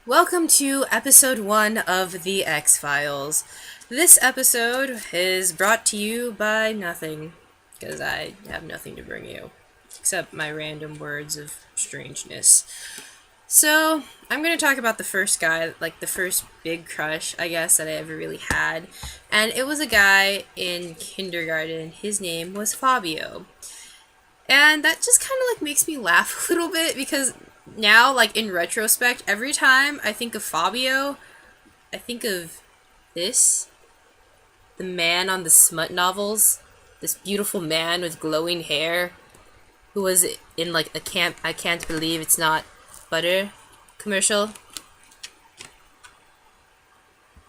Welcome to episode 1 of the ExFiles. This episode is brought to you by nothing, because I have nothing to bring you, except my random words of strangeness. So, I'm going to talk about the first guy, like the first big crush, I guess, that I ever really had. And it was a guy in kindergarten. His name was Fabio. And that just kind of like makes me laugh a little bit because now, like in retrospect, every time I think of Fabio, I think of this the man on the smut novels, this beautiful man with glowing hair who was in like a I can't believe it's not butter commercial.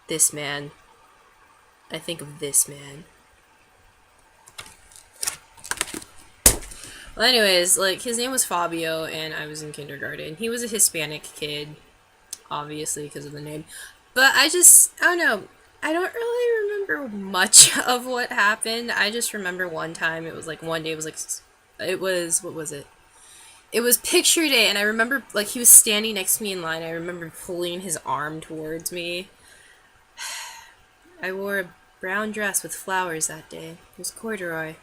This man. I think of this man. Well, anyways, like his name was Fabio, and I was in kindergarten. He was a Hispanic kid, obviously because of the name. But I don't know. I don't really remember much of what happened. I just remember one time. It was like one day. What was it? It was picture day, and I remember like he was standing next to me in line. I remember pulling his arm towards me. I wore a brown dress with flowers that day. It was corduroy.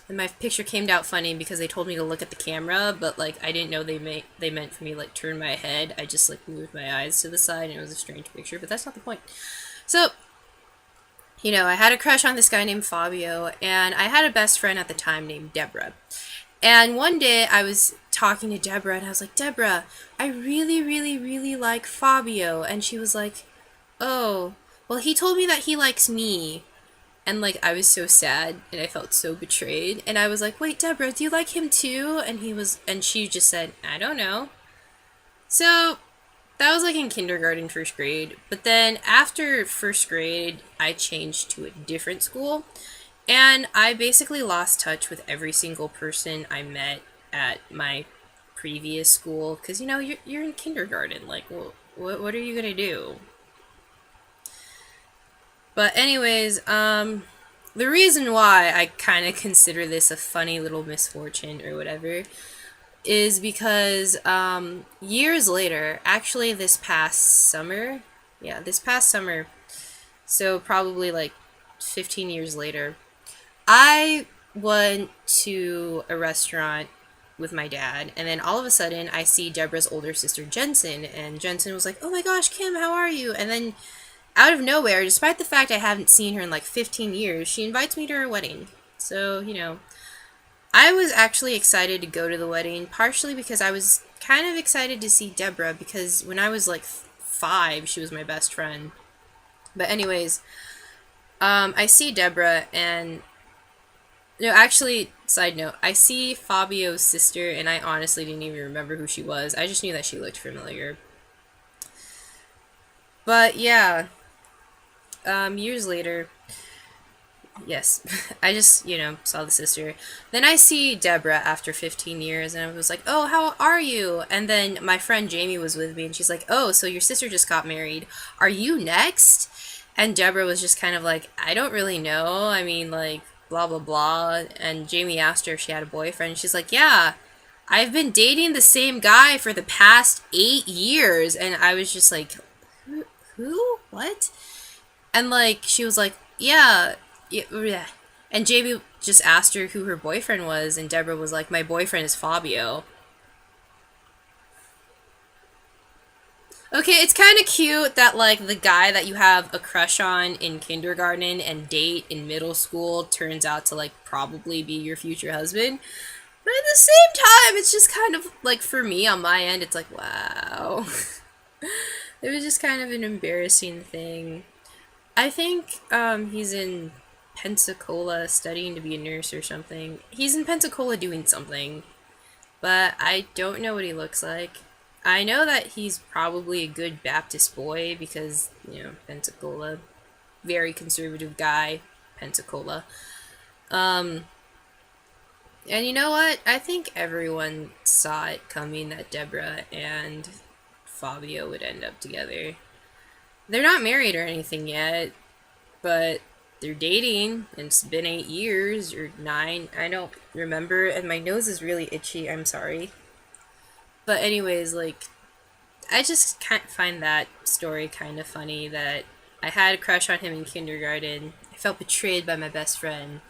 And my picture came out funny because they told me to look at the camera, but like I didn't know they meant for me to, like turn my head. I just like moved my eyes to the side, and it was a strange picture. But that's not the point. So, I had a crush on this guy named Fabio, and I had a best friend at the time named Deborah. And one day I was talking to Deborah, and I was like, Deborah, I really, really, really like Fabio. And she was like, oh, well, he told me that he likes me. And like I was so sad and I felt so betrayed. And I was like, wait, Deborah, do you like him too? And she just said, I don't know. So that was like in kindergarten, first grade. But then after first grade, I changed to a different school. And I basically lost touch with every single person I met at my previous school. Because, you're in kindergarten. Like, what are you going to do? But anyways, the reason why I kind of consider this a funny little misfortune or whatever is because years later, actually this past summer, so probably like 15 years later, I went to a restaurant with my dad, and then all of a sudden I see Deborah's older sister Jensen, and Jensen was like, "Oh my gosh, Kim, how are you?" And then out of nowhere, despite the fact I haven't seen her in like 15 years, she invites me to her wedding. So, I was actually excited to go to the wedding, partially because I was kind of excited to see Deborah, because when I was like 5, she was my best friend. But, anyways, I see Deborah, and no, actually, side note, I see Fabio's sister, and I honestly didn't even remember who she was. I just knew that she looked familiar. But yeah, years later, yes, I just, saw the sister. Then I see Deborah after 15 years, and I was like, oh, how are you? And then my friend Jamie was with me, and she's like, oh, so your sister just got married. Are you next? And Deborah was just kind of like, I don't really know. I mean, like, blah, blah, blah. And Jamie asked her if she had a boyfriend. And she's like, yeah, I've been dating the same guy for the past 8 years. And I was just like, who? What? And like she was like, yeah, yeah. And Jamie just asked her who her boyfriend was, and Deborah was like, my boyfriend is Fabio. Okay, it's kind of cute that like the guy that you have a crush on in kindergarten and date in middle school turns out to like probably be your future husband. But at the same time, it's just kind of like for me on my end, it's like, wow. It was just kind of an embarrassing thing. I think he's in Pensacola studying to be a nurse or something. He's in Pensacola doing something, but I don't know what he looks like. I know that he's probably a good Baptist boy because, Pensacola, very conservative guy, Pensacola. Um, and you know what? I think everyone saw it coming that Deborah and Fabio would end up together. They're not married or anything yet, but they're dating, and it's been 8 years or 9. I don't remember, and my nose is really itchy. I'm sorry. But anyways, like I just can't find that story kind of funny that I had a crush on him in kindergarten. I felt betrayed by my best friend,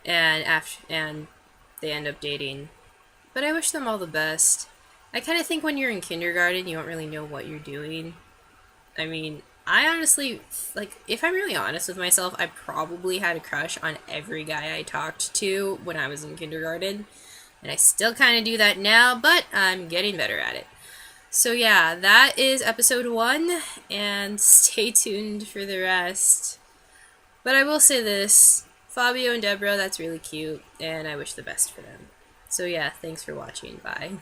and they end up dating. But I wish them all the best. I kind of think when you're in kindergarten, you don't really know what you're doing. I mean, I honestly, like, if I'm really honest with myself, I probably had a crush on every guy I talked to when I was in kindergarten. And I still kind of do that now, but I'm getting better at it. So yeah, that is episode 1, and stay tuned for the rest. But I will say this, Fabio and Deborah, that's really cute, and I wish the best for them. So yeah, thanks for watching, bye.